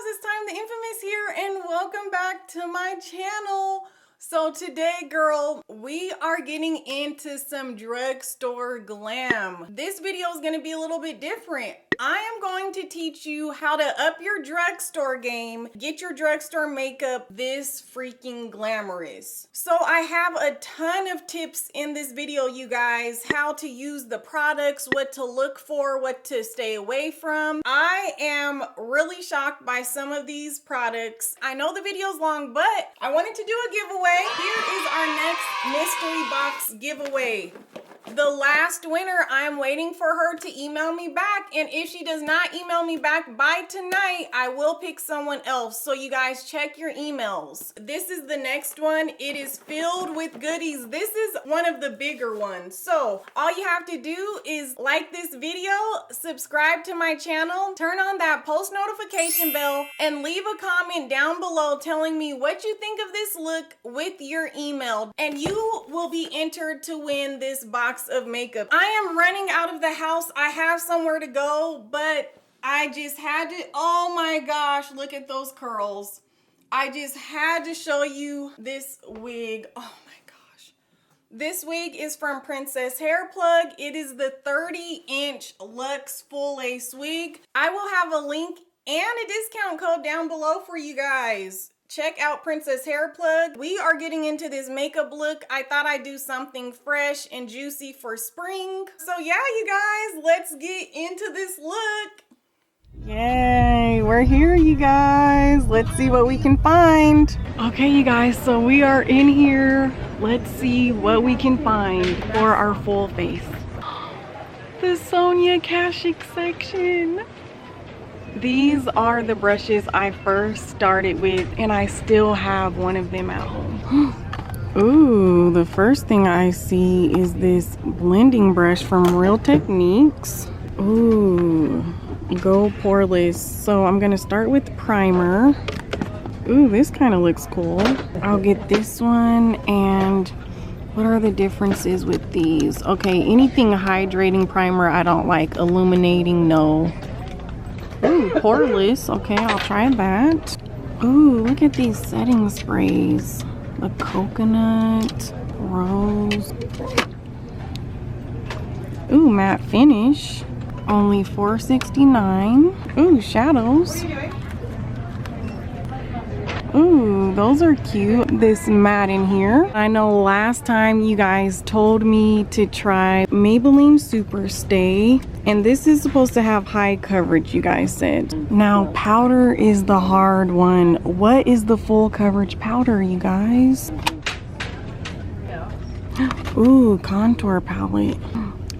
it's Time the Infamous here, and welcome back to my channel. So today, girl, we are getting into some drugstore glam. This video is going to be a little bit different. I am going to teach you how to up your drugstore game, get your drugstore makeup this freaking glamorous. So I have a ton of tips in this video, you guys, how to use the products, what to look for, what to stay away from. I am really shocked by some of these products. I know the video's long, but I wanted to do a giveaway. Here is our next mystery box giveaway. The last winner, I'm waiting for her to email me back, and if she does not email me back by tonight, I will pick someone else. So you guys check your emails. This is the next one. It is filled with goodies. This is one of the bigger ones. So all you have to do is like this video, subscribe to my channel, turn on that post notification bell, and leave a comment down below telling me what you think of this look with your email, and you will be entered to win this box of makeup. I am running out of the house. I have somewhere to go, but I just had to, oh my gosh, look at those curls. I just had to show you this wig. Oh my gosh. This wig is from Princess Hair Plug. It is the 30-inch Luxe Full Lace wig. I will have a link and a discount code down below for you guys. Check out Princess Hair Plug. We are getting into this makeup look. I thought I'd do something fresh and juicy for spring. So yeah, you guys, let's get into this look. Yay, we're here, you guys. Let's see what we can find. Okay, you guys, so we are in here. Let's see what we can find for our full face. The Sonia Kashuk section. These are the brushes I first started with, and I still have one of them at home. Ooh, the first thing I see is this blending brush from Real Techniques. Ooh, go Poreless. So I'm gonna start with primer. Ooh, this kind of looks cool. I'll get this one. And what are the differences with these? Okay, anything hydrating primer I don't like. Illuminating, no. Ooh, Poreless. Okay, I'll try that. Ooh, look at these setting sprays. The coconut, rose. Ooh, matte finish. Only $4.69. Ooh, shadows. Ooh, those are cute. This matte in here. I know last time you guys told me to try Maybelline Superstay, and this is supposed to have high coverage, you guys said. Now, powder is the hard one. What is the full coverage powder, you guys? Ooh, contour palette.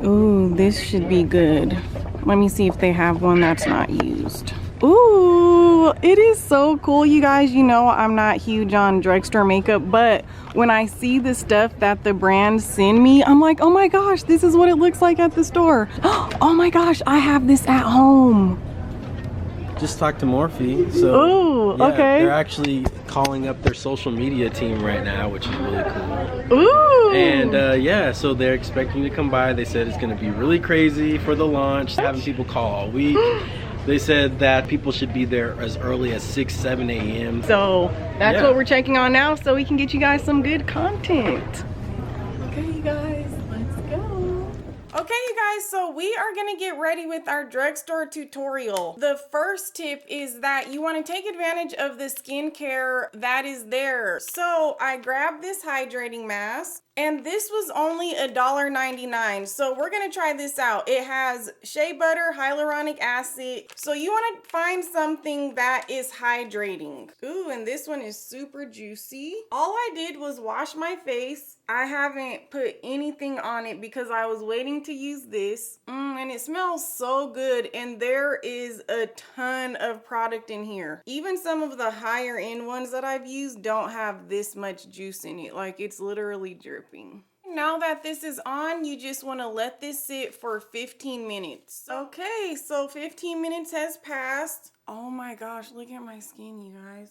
Ooh, this should be good. Let me see if they have one that's not used. Ooh, it is so cool, you guys. You know I'm not huge on drugstore makeup, but when I see the stuff that the brands send me, I'm like, oh my gosh, this is what it looks like at the store. Oh my gosh, I have this at home. Just talked to Morphe. So ooh, yeah, okay. They're actually calling up their social media team right now, which is really cool. Ooh. And yeah, so they're expecting you to come by. They said it's going to be really crazy for the launch, having people call all week. They said that people should be there as early as 6, 7 a.m. So that's what we're checking on now, so we can get you guys some good content. Okay, you guys, let's go. Okay, you guys, so we are gonna get ready with our drugstore tutorial. The first tip is that you want to take advantage of the skincare that is there. So I grabbed this hydrating mask, and this was only $1.99. So we're gonna try this out. It has shea butter, hyaluronic acid. So you wanna find something that is hydrating. Ooh, and this one is super juicy. All I did was wash my face. I haven't put anything on it because I was waiting to use this. And it smells so good, and there is a ton of product in here. Even some of the higher end ones that I've used don't have this much juice in it. Like, it's literally dripping. Now that this is on, you just want to let this sit for 15 minutes. Okay, so 15 minutes has passed. Oh my gosh, look at my skin, you guys.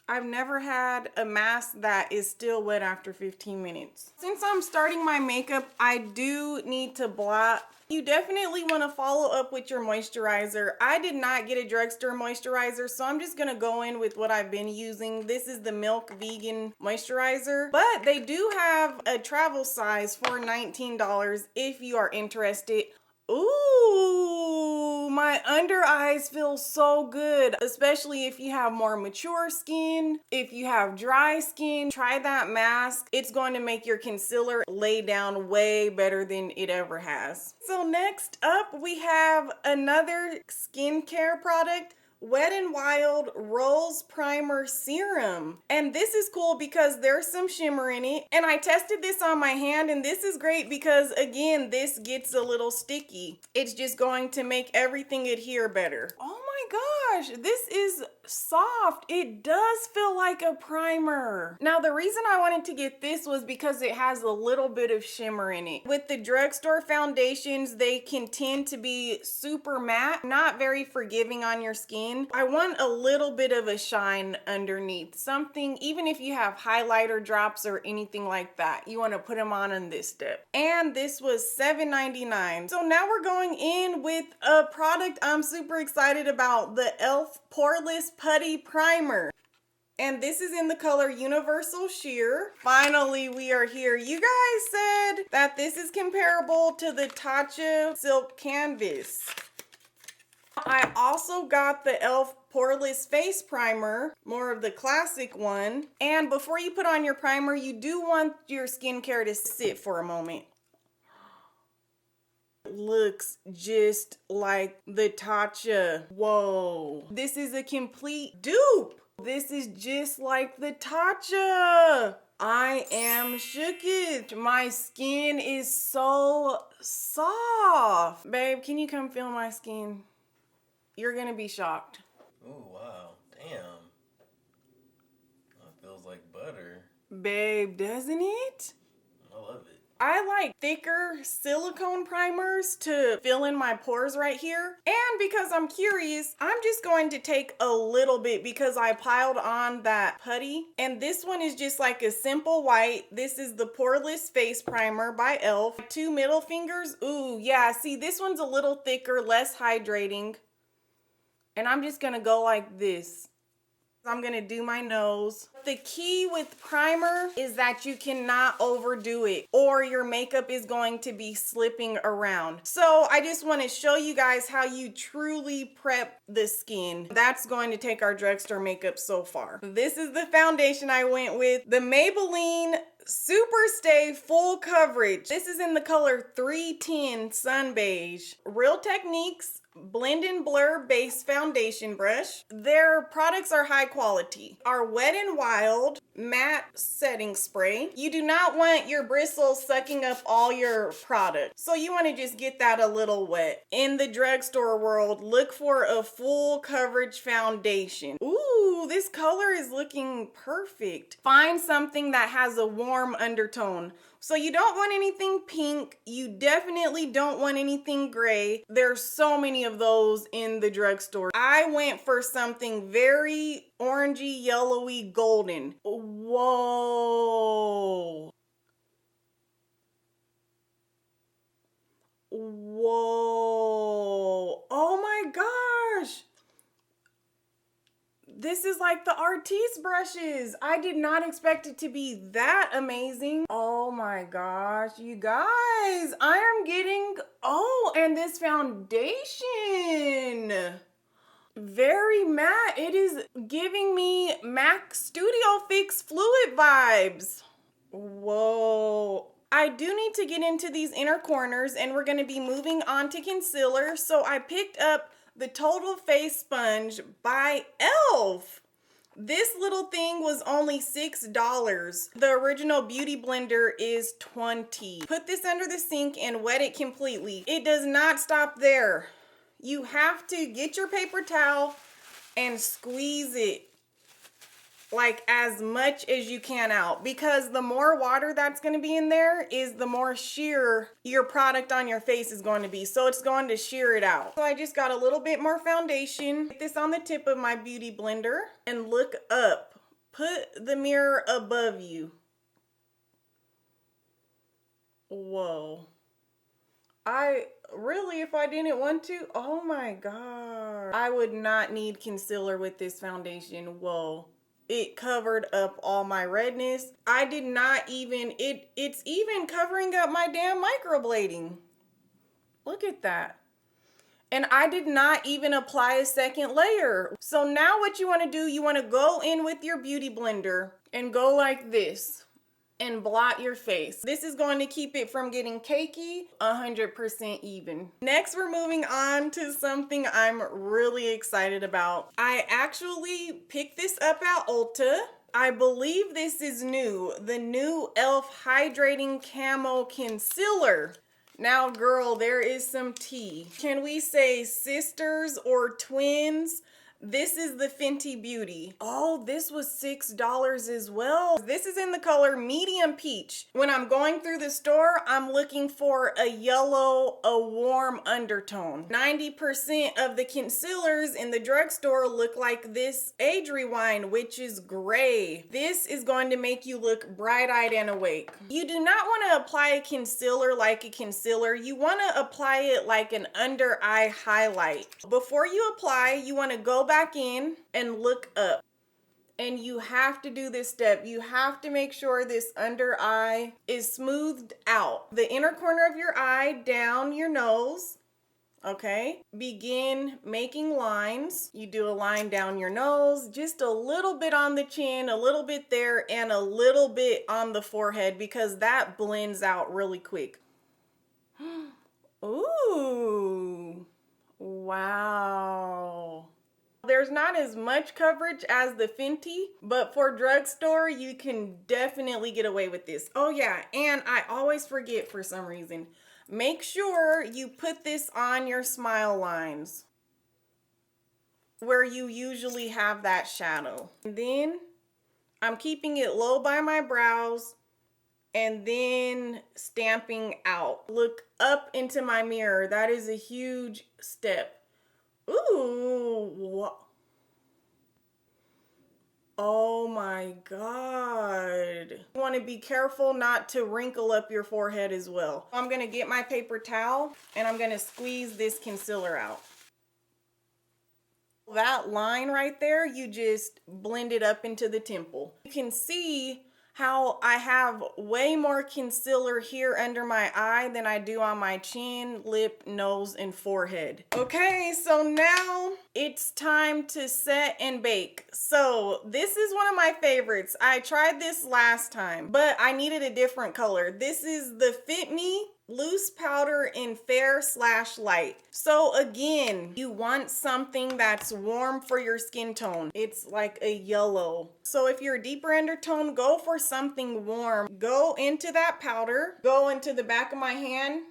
I've never had a mask that is still wet after 15 minutes. Since I'm starting my makeup, I do need to blot. You definitely want to follow up with your moisturizer. I did not get a drugstore moisturizer, so I'm just going to go in with what I've been using. This is the Milk Vegan Moisturizer, but they do have a travel size for $19 if you are interested. Ooh, my under eyes feel so good, especially if you have more mature skin. If you have dry skin, try that mask. It's going to make your concealer lay down way better than it ever has. So next up, we have another skincare product. Wet n Wild Rose Primer Serum. And this is cool because there's some shimmer in it. And I tested this on my hand, and this is great because, again, this gets a little sticky. It's just going to make everything adhere better. Oh my gosh, this is soft. It does feel like a primer. Now, the reason I wanted to get this was because it has a little bit of shimmer in it. With the drugstore foundations, they can tend to be super matte, not very forgiving on your skin. I want a little bit of a shine underneath. Something, even if you have highlighter drops or anything like that, you want to put them on this step. And this was $7.99. So now we're going in with a product I'm super excited about, the E.L.F. Poreless Putty Primer. And this is in the color Universal Sheer. Finally, we are here. You guys said that this is comparable to the Tatcha Silk Canvas. I also got the E.L.F. Poreless Face Primer, more of the classic one. And before you put on your primer, you do want your skincare to sit for a moment. Looks just like the Tatcha. Whoa. This is a complete dupe. This is just like the Tatcha. I am shooked. My skin is so soft. Babe, can you come feel my skin? You're gonna be shocked. Oh, wow. Damn. That feels like butter. Babe, doesn't it? I love it. I like thicker silicone primers to fill in my pores right here. And because I'm curious, I'm just going to take a little bit because I piled on that putty. And this one is just like a simple white. This is the Poreless Face Primer by E.L.F. 2 middle fingers. Ooh, yeah. See, this one's a little thicker, less hydrating. And I'm just gonna go like this. I'm gonna do my nose. The key with primer is that you cannot overdo it or your makeup is going to be slipping around. So I just wanna show you guys how you truly prep the skin. That's going to take our drugstore makeup so far. This is the foundation I went with. The Maybelline Superstay Full Coverage. This is in the color 310 Sun Beige. Real Techniques Blend and Blur Base Foundation Brush. Their products are high quality. Our Wet n Wild Matte Setting Spray. You do not want your bristles sucking up all your product, so you want to just get that a little wet. In the drugstore world, look for a full coverage foundation. Ooh, this color is looking perfect. Find something that has a warm undertone. So you don't want anything pink. You definitely don't want anything gray. There's so many of those in the drugstore. I went for something very orangey, yellowy, golden. Whoa. Whoa. Oh my gosh. This is like the Artiste brushes. I did not expect it to be that amazing. Oh my gosh, you guys. I am getting, oh, and this foundation. Very matte. It is giving me MAC Studio Fix Fluid vibes. Whoa. I do need to get into these inner corners and we're gonna be moving on to concealer. So I picked up the Total Face Sponge by E.L.F. This little thing was only $6. The original Beauty Blender is $20. Put this under the sink and wet it completely. It does not stop there. You have to get your paper towel and squeeze it like as much as you can out, because the more water that's going to be in there is the more sheer your product on your face is going to be. So it's going to sheer it out. So I just got a little bit more foundation. Put this on the tip of my Beauty Blender and look up. Put the mirror above you. Whoa. If I didn't want to, oh my God. I would not need concealer with this foundation. Whoa. It covered up all my redness. I did not even, it's even covering up my damn microblading. Look at that. And I did not even apply a second layer. So now what you want to do, you want to go in with your beauty blender and go like this and blot your face. This is going to keep it from getting cakey, 100% even. Next, we're moving on to something I'm really excited about. I actually picked this up at Ulta. I believe this is new, the new E.L.F. Hydrating Camo Concealer. Now, girl, there is some tea. Can we say sisters or twins? This is the Fenty Beauty. Oh, this was $6 as well. This is in the color medium peach. When I'm going through the store, I'm looking for a yellow, a warm undertone. 90% of the concealers in the drugstore look like this Age Rewind, which is gray. This is going to make you look bright-eyed and awake. You do not want to apply a concealer like a concealer. You want to apply it like an under eye highlight. Before you apply, you want to go back in and look up. And you have to do this step. You have to make sure this under eye is smoothed out. The inner corner of your eye, down your nose. Okay, begin making lines. You do a line down your nose, just a little bit on the chin, a little bit there, and a little bit on the forehead because that blends out really quick. Ooh, wow. There's not as much coverage as the Fenty, but for drugstore, you can definitely get away with this. Oh yeah, and I always forget for some reason. Make sure you put this on your smile lines where you usually have that shadow. And then I'm keeping it low by my brows and then stamping out. Look up into my mirror. That is a huge step. Ooh. Oh my God. You want to be careful not to wrinkle up your forehead as well. I'm going to get my paper towel and I'm going to squeeze this concealer out. That line right there, you just blend it up into the temple. You can see how I have way more concealer here under my eye than I do on my chin, lip, nose, and forehead. Okay, so now it's time to set and bake. So this is one of my favorites. I tried this last time, but I needed a different color. This is the Fit Me Loose Powder in Fair/Light. So again, you want something that's warm for your skin tone. It's like a yellow. So if you're a deeper undertone, go for something warm. Go into that powder, go into the back of my hand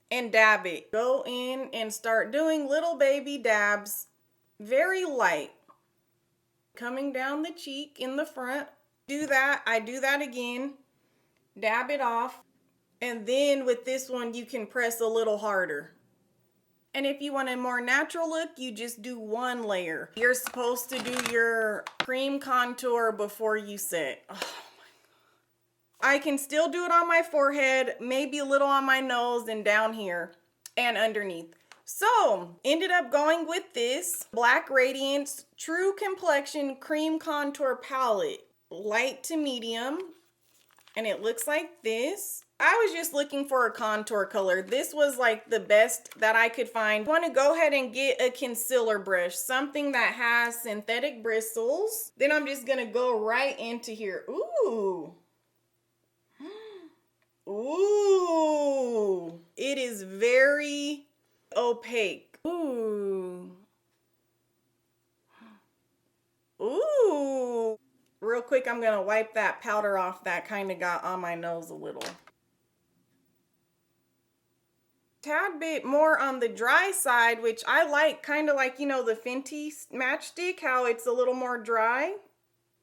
and dab it. Go in and start doing little baby dabs, very light. Coming down the cheek in the front. Do that, I do that again. Dab it off. And then with this one, you can press a little harder. And if you want a more natural look, you just do one layer. You're supposed to do your cream contour before you set. Oh my God. I can still do it on my forehead, maybe a little on my nose and down here and underneath. So, ended up going with this Black Radiance True Complexion Cream Contour Palette. Light to medium. And it looks like this. I was just looking for a contour color. This was like the best that I could find. I want to go ahead and get a concealer brush, something that has synthetic bristles. Then I'm just going to go right into here. Ooh. Ooh. It is very opaque. Ooh. Ooh. Real quick, I'm going to wipe that powder off that kind of got on my nose a little. Tad bit more on the dry side, which I like, kind of like, you know, the Fenty matchstick, how it's a little more dry.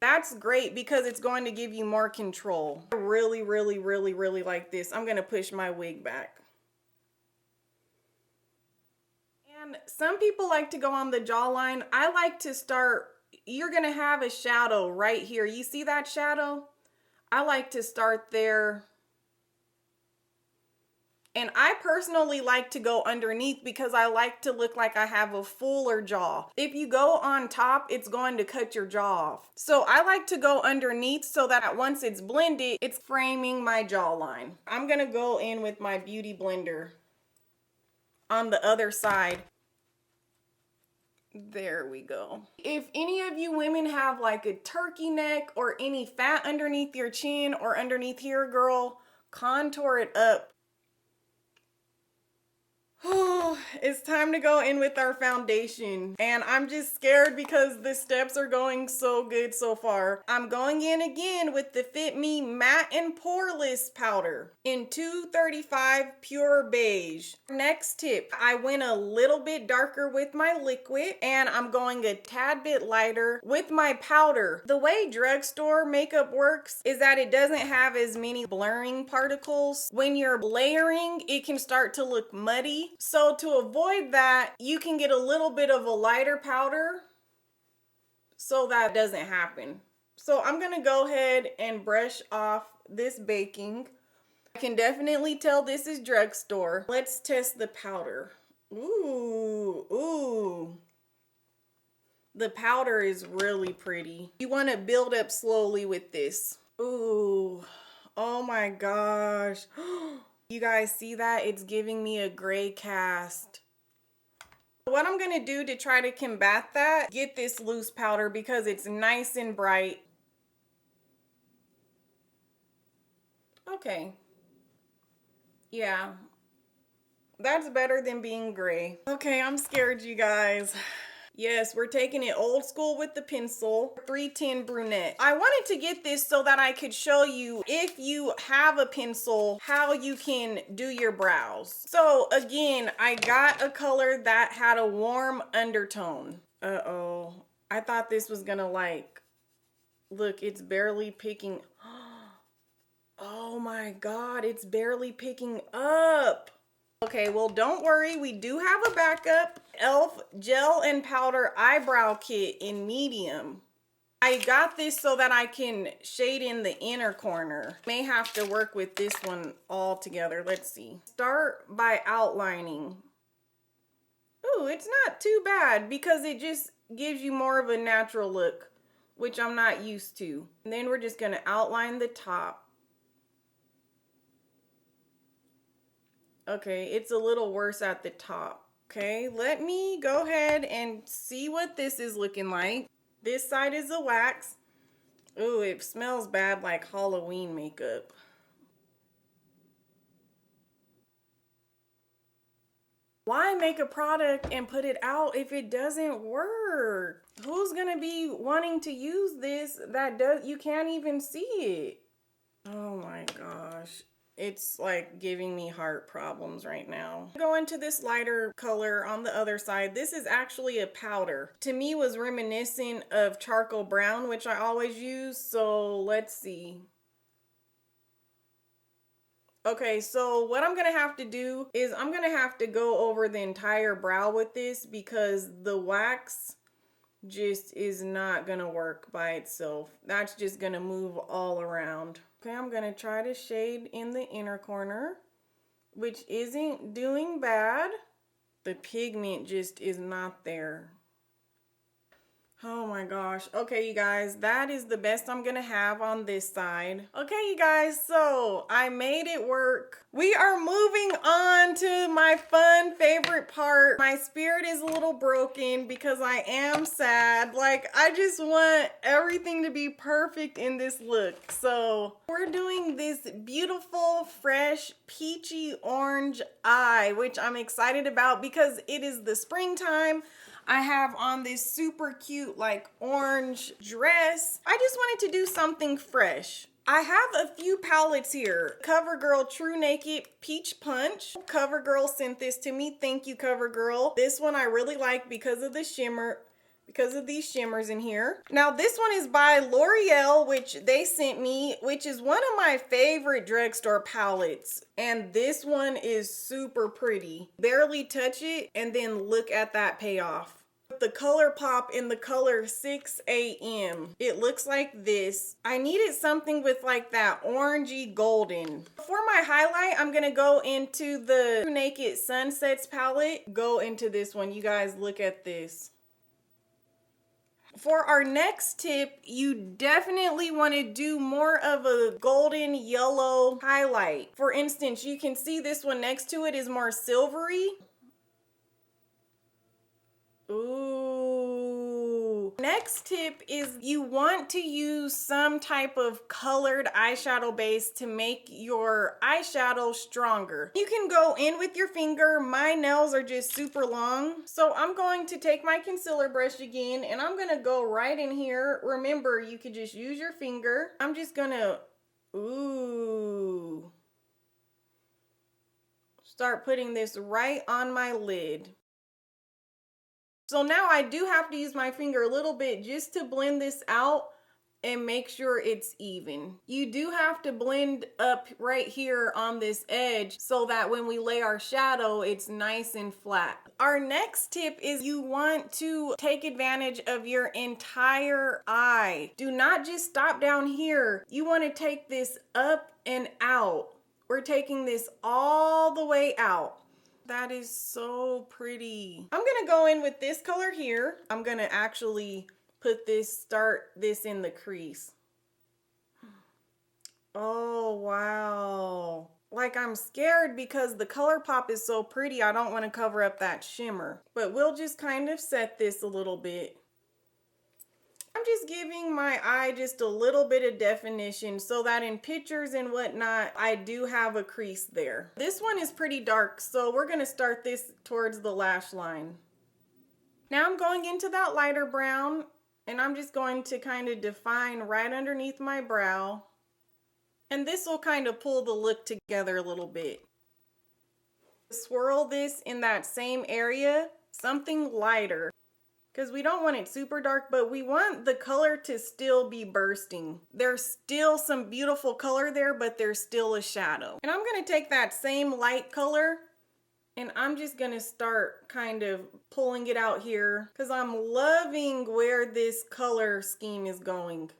That's great because it's going to give you more control. I really, really, really, really like this. I'm going to push my wig back. And some people like to go on the jawline. I like to start you're gonna have a shadow right here. You see that shadow? I like to start there. And I personally like to go underneath because I like to look like I have a fuller jaw. If you go on top, it's going to cut your jaw off. So I like to go underneath so that once it's blended, it's framing my jawline. I'm gonna go in with my beauty blender on the other side. There we go. If any of you women have like a turkey neck or any fat underneath your chin or underneath here, girl, contour it up. It's time to go in with our foundation, and I'm just scared because the steps are going so good so far. I'm going in again with the Fit Me Matte and Poreless powder in 235 Pure Beige. Next tip, I went a little bit darker with my liquid, and I'm going a tad bit lighter with my powder. The way drugstore makeup works is that it doesn't have as many blurring particles. When you're layering, it can start to look muddy. So to avoid that, you can get a little bit of a lighter powder so that doesn't happen. So I'm gonna go ahead and brush off this baking. I can definitely tell this is drugstore. Let's test the powder. Ooh. The powder is really pretty. You wanna build up slowly with this. Ooh, oh my gosh. You guys see that? It's giving me a gray cast. What I'm gonna do to try to combat that, get this loose powder because it's nice and bright. Okay. Yeah. That's better than being gray. Okay, I'm scared, you guys. Yes, we're taking it old school with the pencil. 310 brunette. I wanted to get this so that I could show you, if you have a pencil, how you can do your brows. So again, I got a color that had a warm undertone. Uh-oh. I thought this was gonna like, look, it's barely picking. Oh my God, it's barely picking up. Okay, well, don't worry. We do have a backup. E.L.F. Gel and Powder Eyebrow Kit in medium. I got this so that I can shade in the inner corner. May have to work with this one all together. Let's see. Start by outlining. Ooh, it's not too bad because it just gives you more of a natural look, which I'm not used to. And then we're just gonna outline the top. Okay, it's a little worse at the top. Okay, let me go ahead and see what this is looking like. This side is a wax. Ooh, it smells bad like Halloween makeup. Why make a product and put it out if it doesn't work? Who's gonna be wanting to use this that you can't even see it? Oh my gosh. It's like giving me heart problems right now. Go into this lighter color on the other side. This is actually a powder. To me, was reminiscent of charcoal brown, which I always use. So let's see. Okay, so what I'm gonna have to do is I'm gonna have to go over the entire brow with this because the wax just is not gonna work by itself. That's just gonna move all around. Okay, I'm gonna try to shade in the inner corner, which isn't doing bad. The pigment just is not there. Oh my gosh. Okay, you guys, that is the best I'm gonna have on this side. Okay, you guys, so I made it work. We are moving on to my fun favorite part. My spirit is a little broken because I am sad. Like, I just want everything to be perfect in this look. So we're doing this beautiful, fresh, peachy orange eye, which I'm excited about because it is the springtime. I have on this super cute like orange dress. I just wanted to do something fresh. I have a few palettes here. CoverGirl True Naked Peach Punch. CoverGirl sent this to me. Thank you, CoverGirl. This one I really like because of the shimmer, because of these shimmers in here. Now this one is by L'Oreal, which they sent me, which is one of my favorite drugstore palettes. And this one is super pretty. Barely touch it and then look at that payoff. The color pop in the color 6 a.m. It looks like this. I needed something with like that orangey golden. For my highlight, I'm gonna go into the Naked Sunsets palette. Go into this one. You guys look at this. For our next tip, you definitely want to do more of a golden yellow highlight. For instance, you can see this one next to it is more silvery. Ooh. Next tip is you want to use some type of colored eyeshadow base to make your eyeshadow stronger. You can go in with your finger. My nails are just super long. So I'm going to take my concealer brush again and I'm gonna go right in here. Remember, you could just use your finger. I'm just gonna, ooh. Start putting this right on my lid. So now I do have to use my finger a little bit just to blend this out and make sure it's even. You do have to blend up right here on this edge so that when we lay our shadow, it's nice and flat. Our next tip is you want to take advantage of your entire eye. Do not just stop down here. You want to take this up and out. We're taking this all the way out. That is so pretty. I'm gonna go in with this color here. I'm gonna actually start this in the crease. Oh, wow. Like I'm scared because the color pop is so pretty. I don't want to cover up that shimmer, but we'll just kind of set this a little bit. I'm just giving my eye just a little bit of definition so that in pictures and whatnot, I do have a crease there. This one is pretty dark, so we're gonna start this towards the lash line. Now I'm going into that lighter brown and I'm just going to kind of define right underneath my brow. And this will kind of pull the look together a little bit. Swirl this in that same area, something lighter. Because we don't want it super dark, but we want the color to still be bursting. There's still some beautiful color there, but there's still a shadow. And I'm gonna take that same light color and I'm just gonna start kind of pulling it out here because I'm loving where this color scheme is going.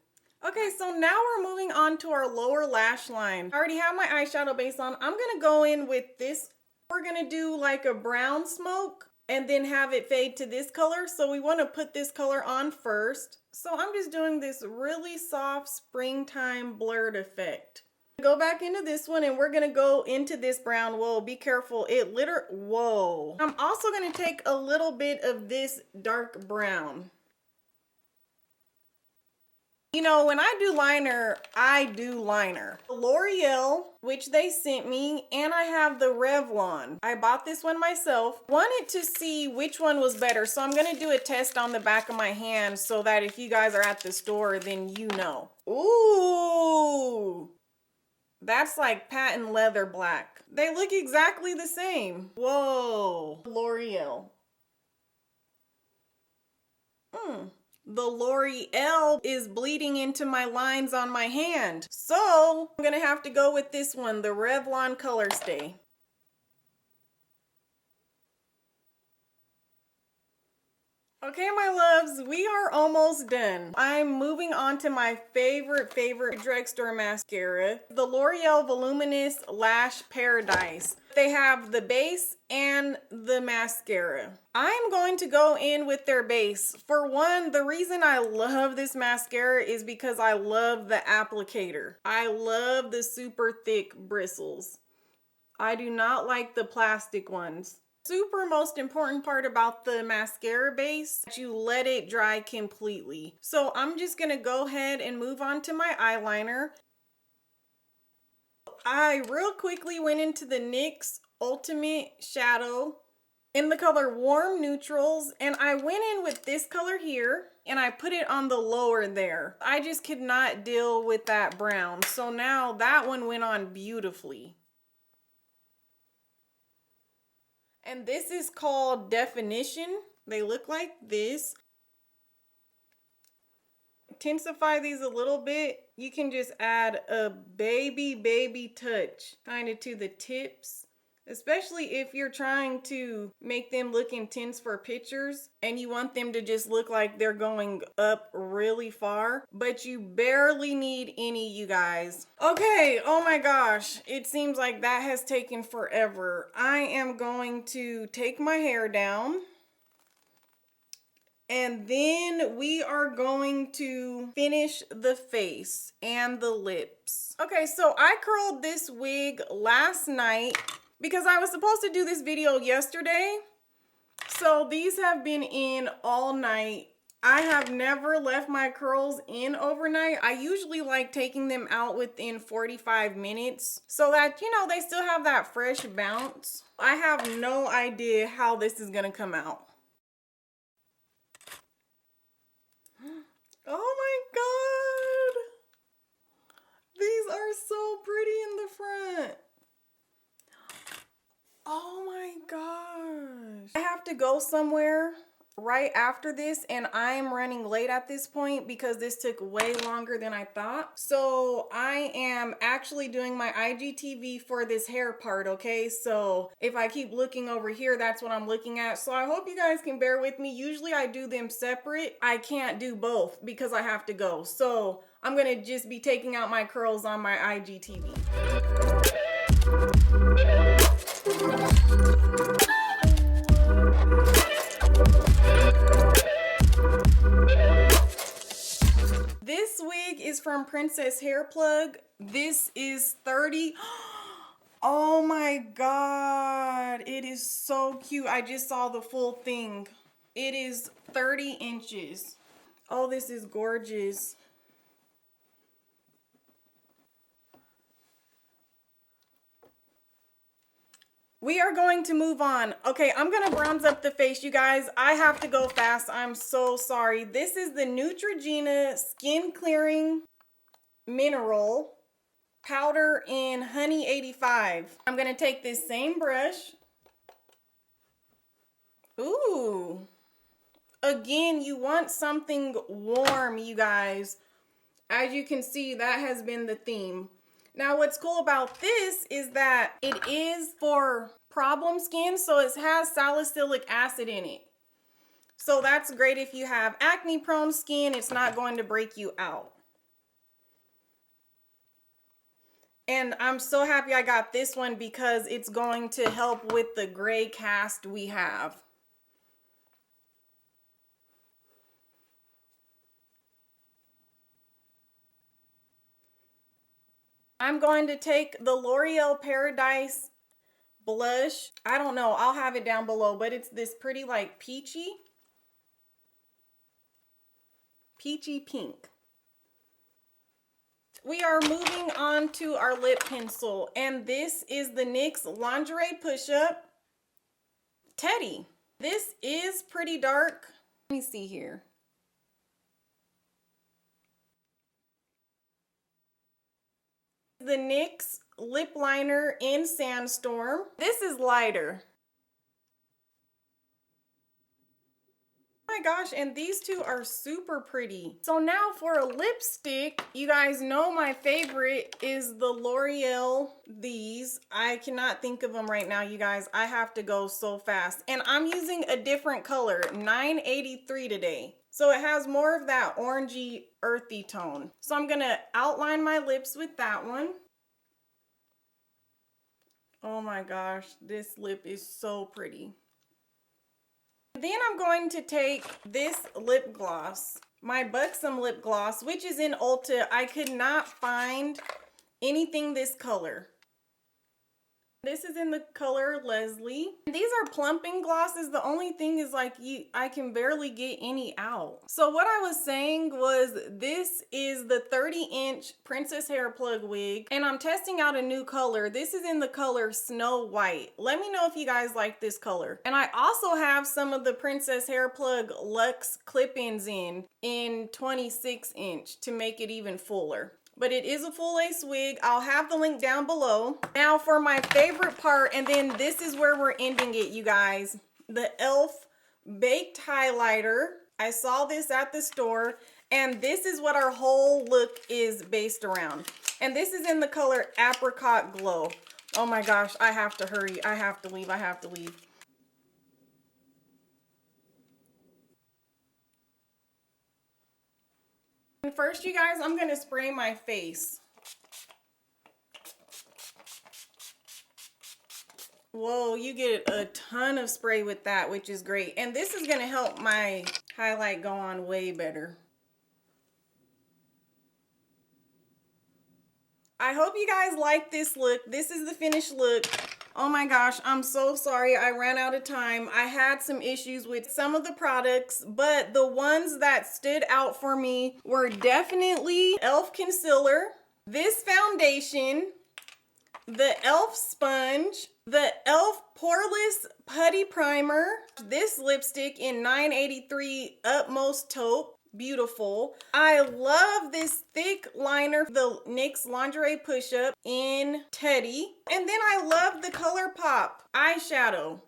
Okay, so now we're moving on to our lower lash line. I already have my eyeshadow base on. I'm gonna go in with this. We're gonna do like a brown smoke and then have it fade to this color. So we want to put this color on first. So I'm just doing this really soft springtime blurred effect. Go back into this one and we're going to go into this brown. Whoa, be careful. Whoa. I'm also going to take a little bit of this dark brown. You know, when I do liner, I do liner. L'Oreal, which they sent me, and I have the Revlon. I bought this one myself. Wanted to see which one was better, so I'm gonna do a test on the back of my hand so that if you guys are at the store, then you know. Ooh, that's like patent leather black. They look exactly the same. Whoa, L'Oreal. The L'Oreal is bleeding into my lines on my hand. So I'm gonna have to go with this one, the Revlon Color Stay. Okay, my loves, we are almost done. I'm moving on to my favorite drugstore mascara, the L'Oreal Voluminous Lash Paradise. They have the base and the mascara. I'm going to go in with their base. For one, the reason I love this mascara is because I love the applicator. I love the super thick bristles. I do not like the plastic ones. Super most important part about the mascara base, you let it dry completely. So I'm just gonna go ahead and move on to my eyeliner. I real quickly went into the NYX Ultimate Shadow in the color Warm Neutrals, and I went in with this color here and I put it on the lower there. I just could not deal with that brown, so now that one went on beautifully. And this is called Definition. They look like this. Intensify these a little bit. You can just add a baby touch kind of to the tips. Especially if you're trying to make them look intense for pictures and you want them to just look like they're going up really far, but you barely need any, you guys. Okay, oh my gosh, it seems like that has taken forever. I am going to take my hair down. And then we are going to finish the face and the lips. Okay, so I curled this wig last night because I was supposed to do this video yesterday. So these have been in all night. I have never left my curls in overnight. I usually like taking them out within 45 minutes so that, you know, they still have that fresh bounce. I have no idea how this is gonna come out. Oh my God. These are so pretty in the front. Oh my gosh. I have to go somewhere right after this and I'm running late at this point because this took way longer than I thought. So I am actually doing my IGTV for this hair part, okay? So if I keep looking over here, that's what I'm looking at. So I hope you guys can bear with me. Usually I do them separate. I can't do both because I have to go. So I'm gonna just be taking out my curls on my IGTV. This wig is from Princess Hair Plug. This is 30. Oh my God, it is so cute. I just saw the full thing. It is 30 inches. Oh, this is gorgeous. We are going to move on. Okay, I'm gonna bronze up the face, you guys. I have to go fast. I'm so sorry. This is the Neutrogena Skin Clearing Mineral Powder in Honey 85. I'm gonna take this same brush. Ooh. Again, you want something warm, you guys. As you can see, that has been the theme. Now, what's cool about this is that it is for problem skin, so it has salicylic acid in it. So that's great if you have acne-prone skin. It's not going to break you out. And I'm so happy I got this one because it's going to help with the gray cast we have. I'm going to take the L'Oreal Paradise blush. I don't know, I'll have it down below, but it's this pretty like peachy pink. We are moving on to our lip pencil, and this is the NYX Lingerie Push-Up Teddy. This is pretty dark. Let me see here. The NYX Lip Liner in Sandstorm. This is lighter. Oh my gosh, and these two are super pretty. So now for a lipstick, you guys know my favorite is the L'Oreal these. I cannot think of them right now, you guys. I have to go so fast. And I'm using a different color, 983 today. So it has more of that orangey, earthy tone. So I'm gonna outline my lips with that one. Oh my gosh, this lip is so pretty. Then I'm going to take this lip gloss, my Buxom lip gloss, which is in Ulta. I could not find anything this color. This is in the color Leslie. These are plumping glosses. The only thing is like I can barely get any out. So what I was saying was this is the 30-inch Princess Hair Plug wig, and I'm testing out a new color. This is in the color Snow White. Let me know if you guys like this color. And I also have some of the Princess Hair Plug Luxe clip-ins in 26-inch to make it even fuller. But it is a full lace wig. I'll have the link down below. Now for my favorite part, and then this is where we're ending it, you guys. The E.L.F. Baked Highlighter. I saw this at the store, and this is what our whole look is based around. And this is in the color Apricot Glow. Oh my gosh, I have to hurry. I have to leave. I have to leave. And first, you guys, I'm gonna spray my face. Whoa, you get a ton of spray with that, which is great. And this is gonna help my highlight go on way better. I hope you guys like this look. This is the finished look. Oh my gosh, I'm so sorry I ran out of time. I had some issues with some of the products, but the ones that stood out for me were definitely E.L.F. concealer, this foundation, the E.L.F. sponge, the E.L.F. Poreless Putty Primer, this lipstick in 983 Utmost Taupe. Beautiful. I love this thick liner, the NYX Lingerie Push-Up in Teddy. And then I love the ColourPop eyeshadow.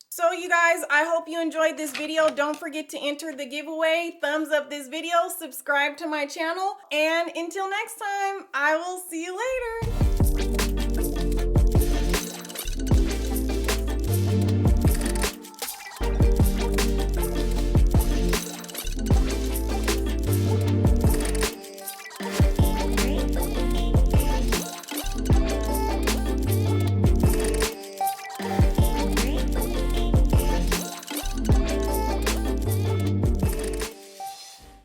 So you guys, I hope you enjoyed this video. Don't forget to enter the giveaway. Thumbs up this video, subscribe to my channel, and until next time, I will see you later.